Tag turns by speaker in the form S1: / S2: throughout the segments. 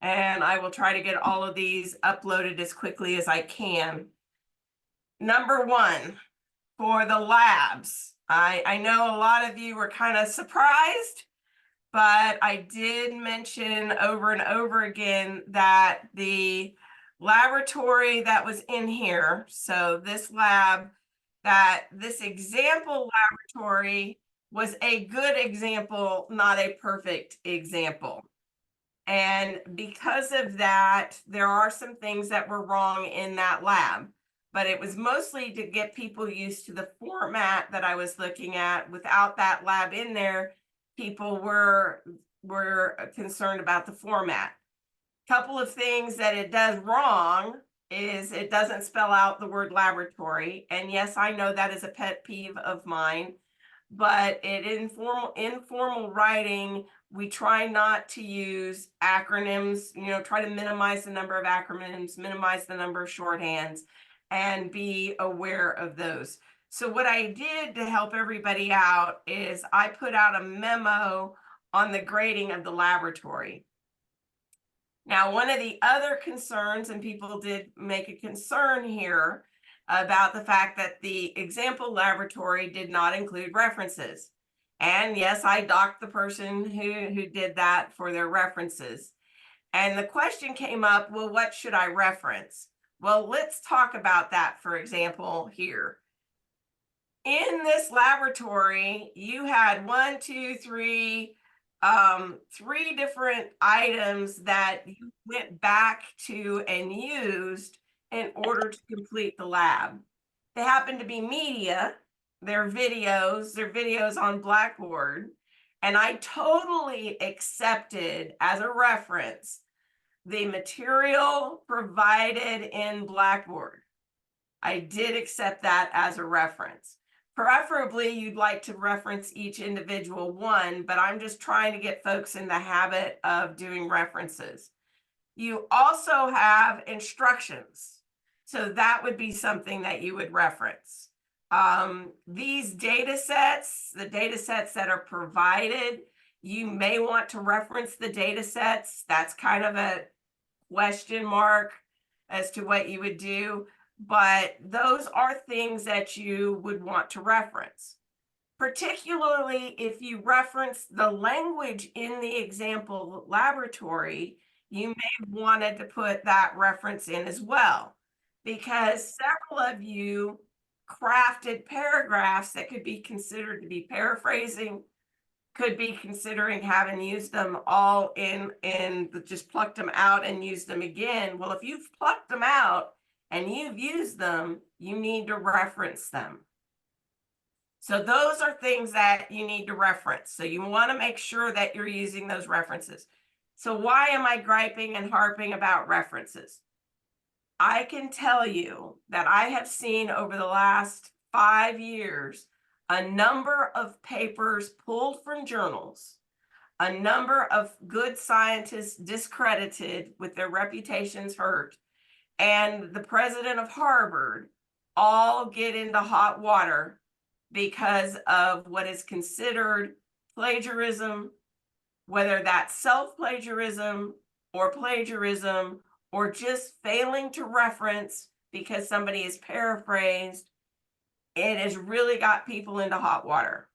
S1: and I will try to get all of these uploaded as quickly as I can. Number one, for the labs, I know a lot of you were kind of surprised, but I did mention over and over again that the laboratory that was in here, so this lab, that this example laboratory was a good example, not a perfect example. And because of that, there are some things that were wrong in that lab, but it was mostly to get people used to the format that I was looking at. Without that lab in there, people were concerned about the format. Couple of things that it does wrong is it doesn't spell out the word laboratory. And yes, I know that is a pet peeve of mine, but informal writing, we try not to use acronyms, try to minimize the number of acronyms, minimize the number of shorthands, and be aware of those. So what I did to help everybody out is I put out a memo on the grading of the laboratory. Now, one of the other concerns, and people did make a concern here about the fact that the example laboratory did not include references. And yes, I docked the person who did that for their references. And the question came up, well, what should I reference? Well, let's talk about that, for example, here. In this laboratory, you had three different items that you went back to and used in order to complete the lab. They happen to be media, they're videos on Blackboard, and I totally accepted as a reference the material provided in Blackboard. I did accept that as a reference. Preferably, you'd like to reference each individual one, but I'm just trying to get folks in the habit of doing references. You also have instructions. So that would be something that you would reference. These data sets, the data sets that are provided, you may want to reference the data sets. That's kind of a question mark as to what you would do. But those are things that you would want to reference, particularly if you reference the language in the example laboratory. You may have wanted to put that reference in as well, because several of you crafted paragraphs that could be considered to be paraphrasing, could be considering having used them all in just plucked them out and used them again. Well, if you've plucked them out and you've used them, you need to reference them. So those are things that you need to reference. So you want to make sure that you're using those references. So why am I griping and harping about references? I can tell you that I have seen over the last 5 years a number of papers pulled from journals, a number of good scientists discredited with their reputations hurt, and the president of Harvard all get into hot water because of what is considered plagiarism, whether that's self-plagiarism or plagiarism, or just failing to reference because somebody is paraphrased. It has really got people into hot water.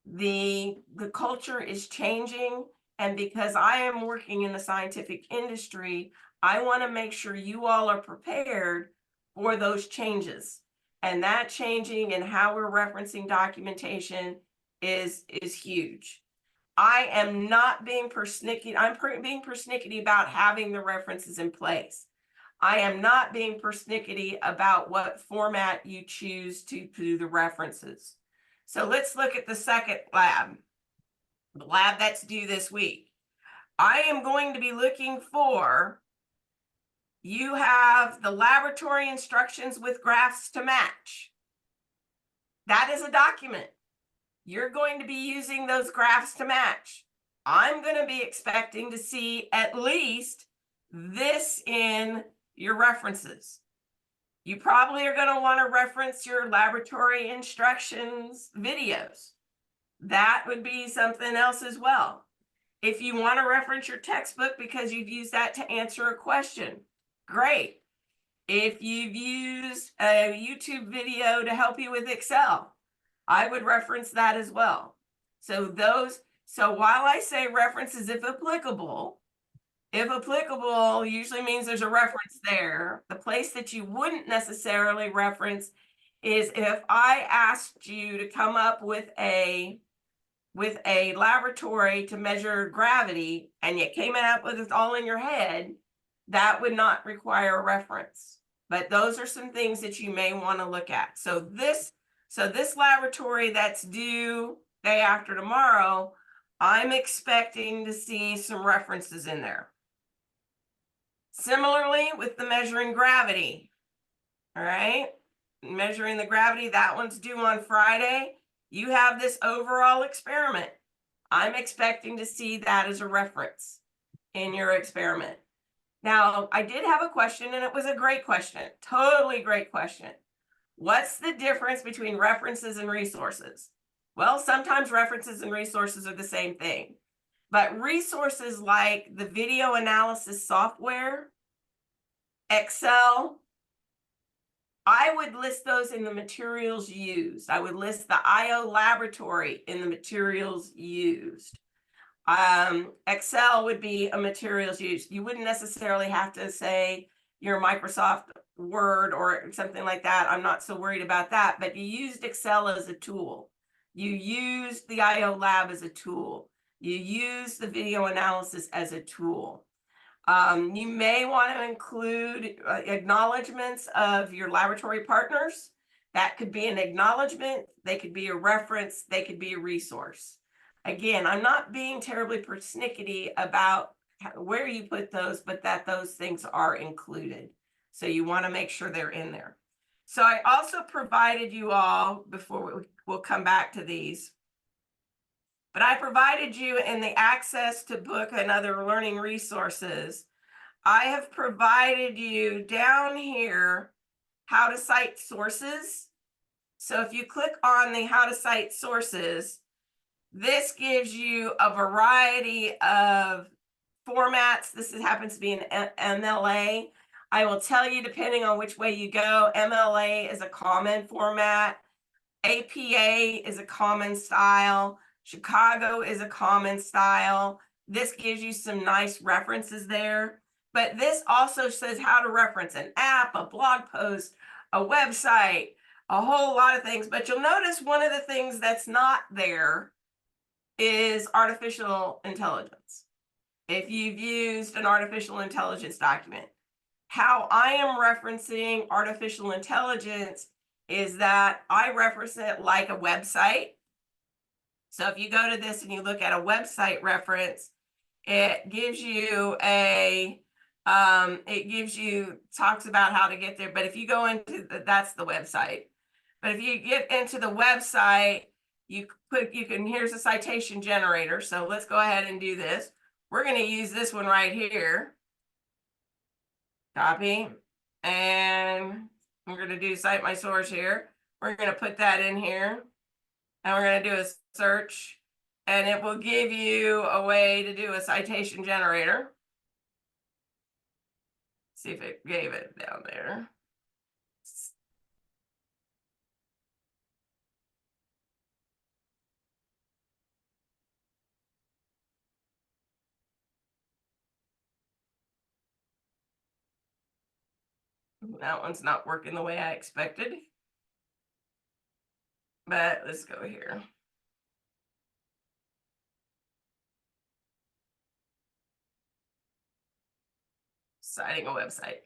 S1: The culture is changing, and because I am working in the scientific industry, I want to make sure you all are prepared for those changes. And that changing and how we're referencing documentation is huge. I am not being persnickety. I'm being persnickety about having the references in place. I am not being persnickety about what format you choose to do the references. So let's look at the second lab, the lab that's due this week. I am going to be looking for, you have the laboratory instructions with graphs to match. That is a document. You're going to be using those graphs to match. I'm going to be expecting to see at least this in your references. You probably are going to want to reference your laboratory instructions videos. That would be something else as well. If you want to reference your textbook because you've used that to answer a question, great. If you've used a YouTube video to help you with Excel, I would reference that as well. So while I say references if applicable usually means there's a reference there. The place that you wouldn't necessarily reference is if I asked you to come up with a laboratory to measure gravity and you came up with it all in your head, that would not require a reference. But those are some things that you may want to look at. So this laboratory that's due day after tomorrow, I'm expecting to see some references in there. Similarly with the measuring gravity, all right? Measuring the gravity, that one's due on Friday. You have this overall experiment. I'm expecting to see that as a reference in your experiment. Now, I did have a question, and it was a great question, totally great question. What's the difference between references and resources? Well, sometimes references and resources are the same thing, but resources like the video analysis software, Excel, I would list those in the materials used. I would list the IO laboratory in the materials used. Excel would be a materials used. You wouldn't necessarily have to say your Microsoft Word or something like that. I'm not so worried about that, but you used Excel as a tool. You used the IO lab as a tool. You used the video analysis as a tool. You may want to include acknowledgements of your laboratory partners. That could be an acknowledgement. They could be a reference. They could be a resource. Again, I'm not being terribly persnickety about where you put those, but that those things are included. So you want to make sure they're in there. So I also provided you all, before we'll come back to these, but I provided you in the access to book and other learning resources. I have provided you down here how to cite sources. So if you click on the how to cite sources, this gives you a variety of formats. This happens to be an MLA. I will tell you, depending on which way you go, MLA is a common format. APA is a common style. Chicago is a common style. This gives you some nice references there. But this also says how to reference an app, a blog post, a website, a whole lot of things. But you'll notice one of the things that's not there is artificial intelligence. If you've used an artificial intelligence document, how I am referencing artificial intelligence is that I reference it like a website. So if you go to this and you look at a website reference, it gives you talks about how to get there. But if you go into that's the website. But if you get into the website, here's a citation generator. So let's go ahead and do this. We're going to use this one right here. Copy. And we're going to do cite my source here. We're going to put that in here. And we're going to do a search. And it will give you a way to do a citation generator. See if it gave it down there. That one's not working the way I expected. But let's go here. Citing a website.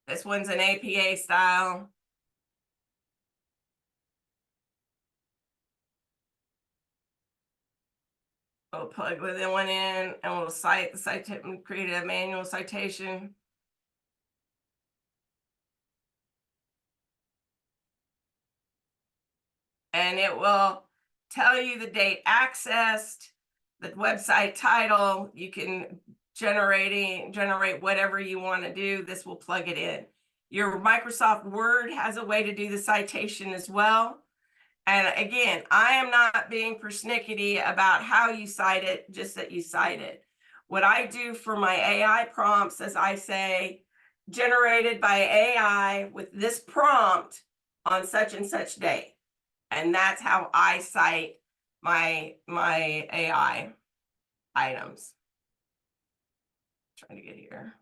S1: This one's an APA style. We'll plug the one in and we'll cite the citation, create a manual citation. And it will tell you the date accessed, the website title. You can generate whatever you want to do. This will plug it in. Your Microsoft Word has a way to do the citation as well. And again, I am not being persnickety about how you cite it, just that you cite it. What I do for my AI prompts is I say, generated by AI with this prompt on such and such day. And that's how I cite my AI items. Trying to get here.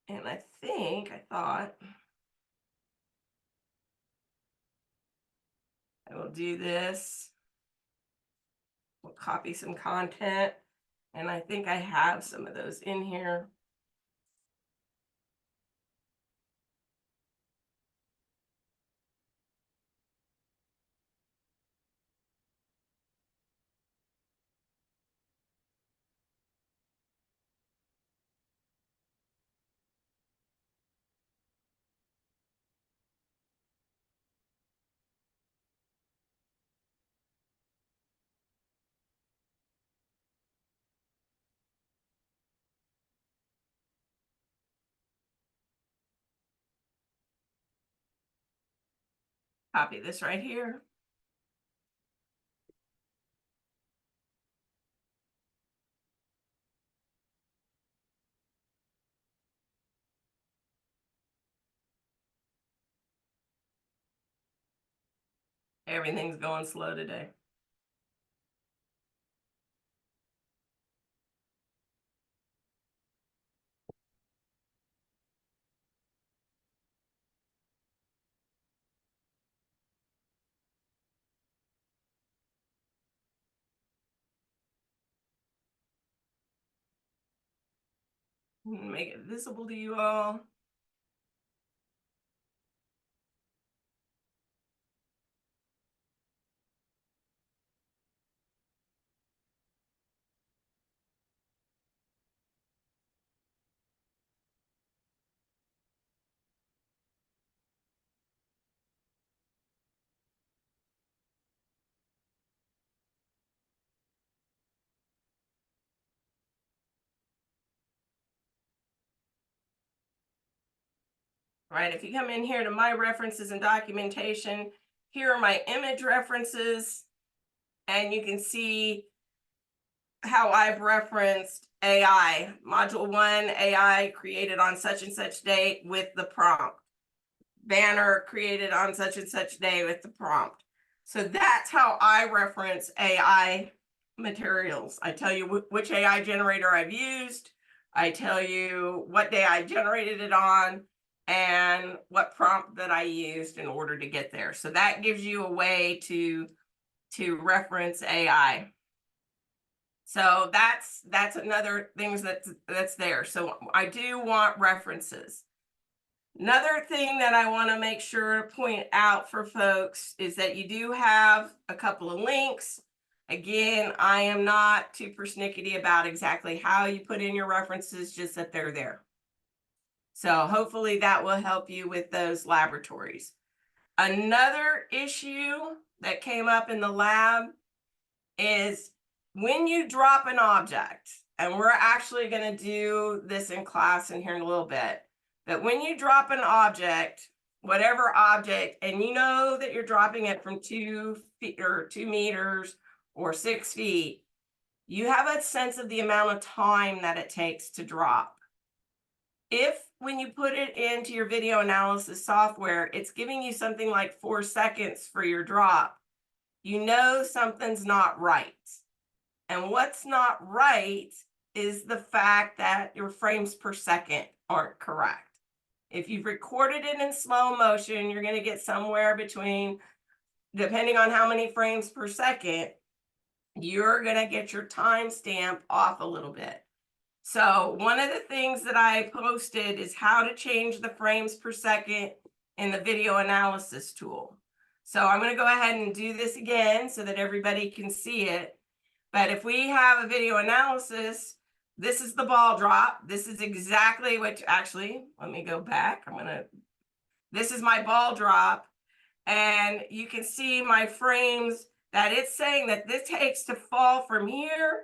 S1: And I thought I will do this. We'll copy some content. And I think I have some of those in here. Copy this right here. Everything's going slow today. Make it visible to you all. Right, if you come in here to my references and documentation, here are my image references, and you can see how I've referenced AI. Module 1, AI created on such and such date with the prompt. Banner created on such and such day with the prompt. So that's how I reference AI materials. I tell you which AI generator I've used. I tell you what day I generated it on and what prompt that I used in order to get there. So that gives you a way to reference AI. So that's another thing that's there. So I do want references. Another thing that I want to make sure to point out for folks is that you do have a couple of links. Again, I am not too persnickety about exactly how you put in your references, just that they're there. So hopefully that will help you with those laboratories. Another issue that came up in the lab is when you drop an object, and we're actually going to do this in class in here in a little bit, that when you drop an object, whatever object, and you know that you're dropping it from 2 feet or 2 meters or 6 feet, you have a sense of the amount of time that it takes to drop. If when you put it into your video analysis software, it's giving you something like 4 seconds for your drop, you know something's not right. And what's not right is the fact that your frames per second aren't correct. If you've recorded it in slow motion, you're going to get somewhere between, depending on how many frames per second, you're going to get your timestamp off a little bit. So one of the things that I posted is how to change the frames per second in the video analysis tool. So I'm going to go ahead and do this again so that everybody can see it. But if we have a video analysis, this is the ball drop. This is exactly what, actually, let me go back. This is my ball drop. And you can see my frames that it's saying that this takes to fall from here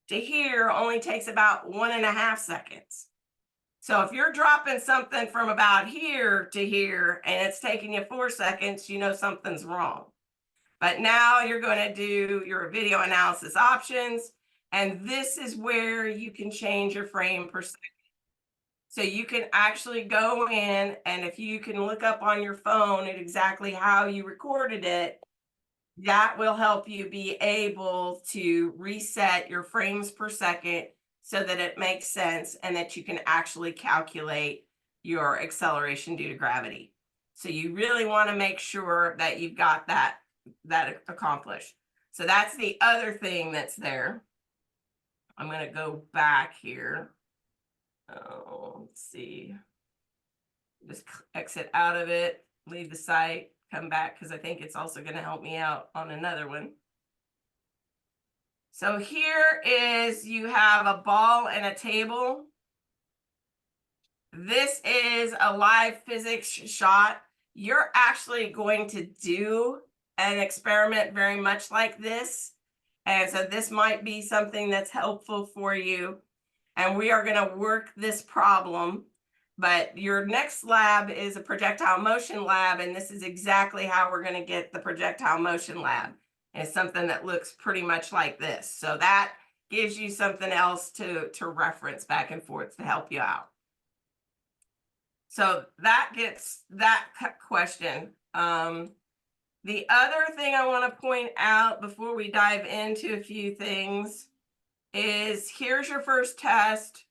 S1: to here only takes about 1.5 seconds. So if you're dropping something from about here to here and it's taking you 4 seconds, you know something's wrong. But now you're going to do your video analysis options, and this is where you can change your frame per second. So you can actually go in, and if you can look up on your phone at exactly how you recorded it, that will help you be able to reset your frames per second so that it makes sense and that you can actually calculate your acceleration due to gravity. So you really want to make sure that you've got that accomplished. So that's the other thing that's there. I'm going to go back here. Let's see. Just exit out of it, leave the site, come back, because I think it's also going to help me out on another one. So here is, you have a ball and a table. This is a live physics shot. You're actually going to do an experiment very much like this. And so this might be something that's helpful for you. And we are going to work this problem. But your next lab is a projectile motion lab. And this is exactly how we're going to get the projectile motion lab. It's something that looks pretty much like this. So that gives you something else to reference back and forth to help you out. So that gets that question. The other thing I want to point out before we dive into a few things is, here's your first test.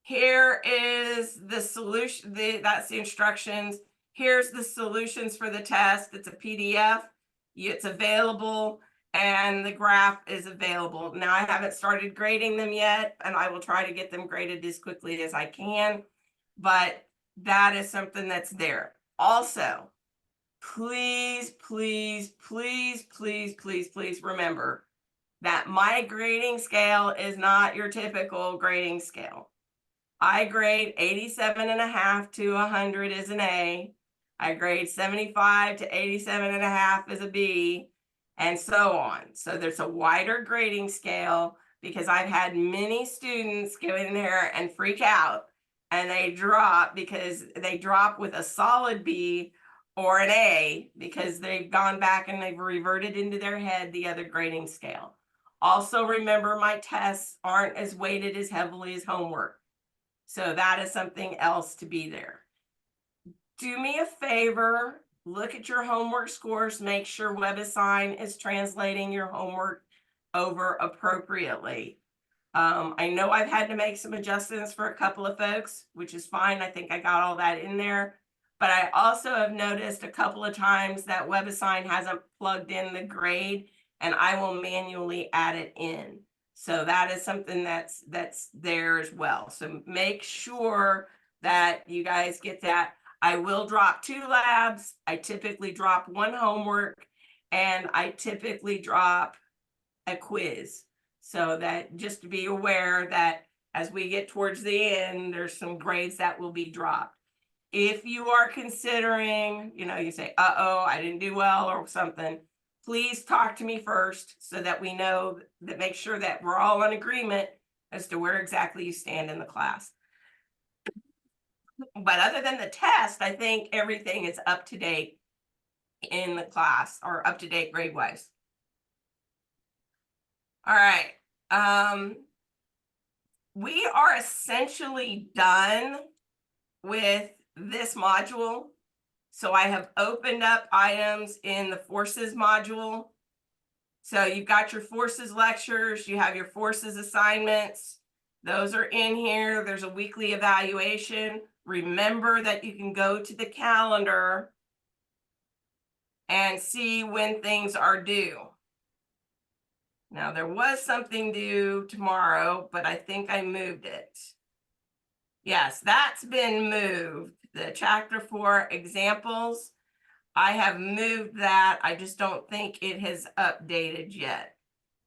S1: Here is the solution, that's the instructions. Here's the solutions for the test. It's a PDF. It's available, and the graph is available. Now, I haven't started grading them yet, and I will try to get them graded as quickly as I can, but that is something that's there. Also, please, please, please, please, please, please remember that my grading scale is not your typical grading scale. I grade 87.5 to 100 as an A. I grade 75 to 87.5 as a B, and so on. So there's a wider grading scale because I've had many students go in there and freak out, and they drop because they drop with a solid B or an A because they've gone back and they've reverted into their head the other grading scale. Also, remember, my tests aren't as weighted as heavily as homework. So that is something else to be there. Do me a favor, look at your homework scores, make sure WebAssign is translating your homework over appropriately. I know I've had to make some adjustments for a couple of folks, which is fine. I think I got all that in there. But I also have noticed a couple of times that WebAssign hasn't plugged in the grade, and I will manually add it in. So that is something that's there as well. So make sure that you guys get that. I will drop 2 labs. I typically drop 1 homework, and I typically drop a quiz. So that, just to be aware that as we get towards the end, there's some grades that will be dropped. If you are considering, you say, uh-oh, I didn't do well or something, please talk to me first so that we know, that make sure that we're all in agreement as to where exactly you stand in the class. But other than the test, I think everything is up to date in the class, or up to date grade wise. All right. We are essentially done with this module. So I have opened up items in the forces module. So you've got your forces lectures, you have your forces assignments. Those are in here. There's a weekly evaluation. Remember that you can go to the calendar and see when things are due. Now, there was something due tomorrow, but I think I moved it. Yes, that's been moved. The chapter 4 examples, I have moved that. I just don't think it has updated yet.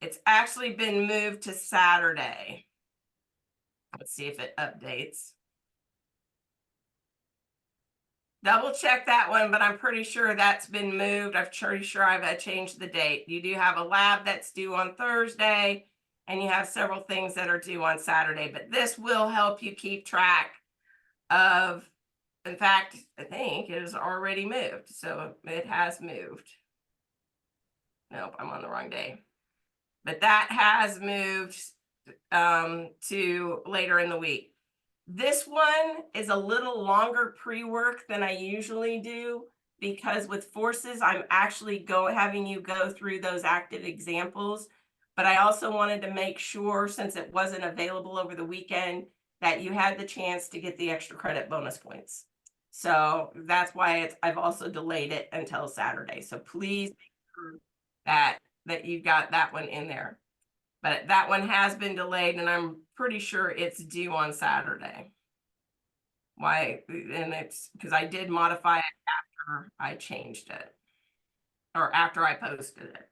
S1: It's actually been moved to Saturday. Let's see if it updates. Double check that one, but I'm pretty sure that's been moved. I'm pretty sure I've changed the date. You do have a lab that's due on Thursday, and you have several things that are due on Saturday, but this will help you keep track of, in fact, I think it is already moved. So it has moved. Nope, I'm on the wrong day. But that has moved to later in the week. This one is a little longer pre-work than I usually do, because with forces, I'm actually having you go through those active examples. But I also wanted to make sure, since it wasn't available over the weekend, that you had the chance to get the extra credit bonus points. So that's why I've also delayed it until Saturday. So please make sure that you got that one in there. But that one has been delayed, and I'm pretty sure it's due on Saturday. Why? And it's because I did modify it after I changed it, or after I posted it.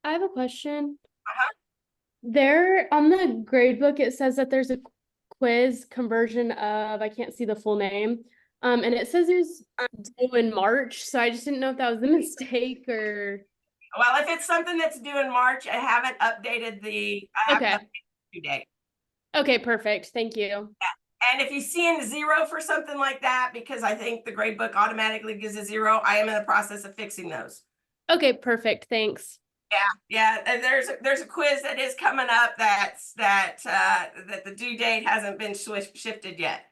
S2: I have a question. There on the grade book, it says that there's a quiz conversion of, I can't see the full name. And it says it was due in March. So I just didn't know if that was a mistake or.
S1: Well, if it's something that's due in March, I haven't updated
S2: Okay.
S1: due date.
S2: Okay, perfect. Thank you.
S1: Yeah. And if you see a 0 for something like that, because I think the grade book automatically gives a 0, I am in the process of fixing those.
S2: Okay, perfect. Thanks.
S1: Yeah, and there's a quiz that is coming up that the due date hasn't been shifted yet.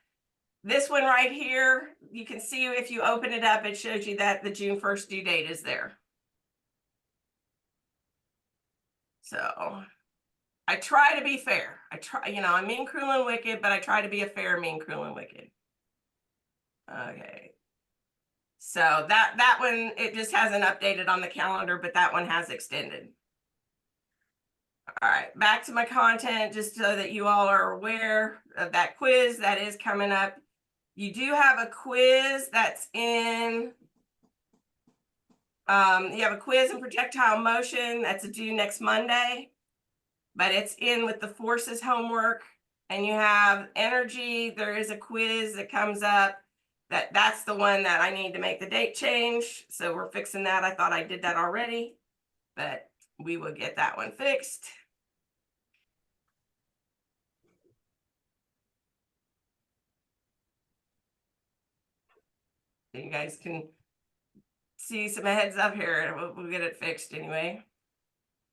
S1: This one right here, you can see if you open it up, it shows you that the June 1st due date is there. So I try to be fair. I'm mean, cruel, and wicked, but I try to be a fair, mean, cruel, and wicked. Okay. So that one, it just hasn't updated on the calendar, but that one has extended. All right, back to my content, just so that you all are aware of that quiz that is coming up. You do have a quiz that's in, you have a quiz in projectile motion that's due next Monday, but it's in with the forces homework. And you have energy, there is a quiz that comes up that's the one that I need to make the date change. So we're fixing that. I thought I did that already, but we will get that one fixed. You guys can see some heads up here. We'll get it fixed anyway.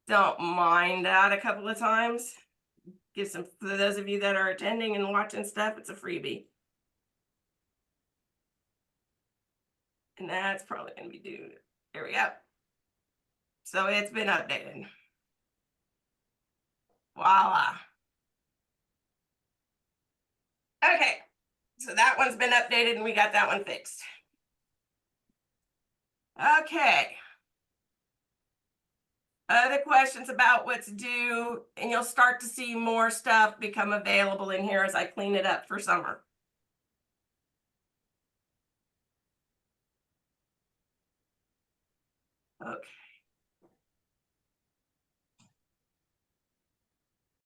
S1: Don't mind that a couple of times. Give some, for those of you that are attending and watching stuff, it's a freebie. And that's probably going to be due. There we go. So it's been updated. Voila. Okay, so that one's been updated and we got that one fixed. Okay. Other questions about what's due, and you'll start to see more stuff become available in here as I clean it up for summer. Okay.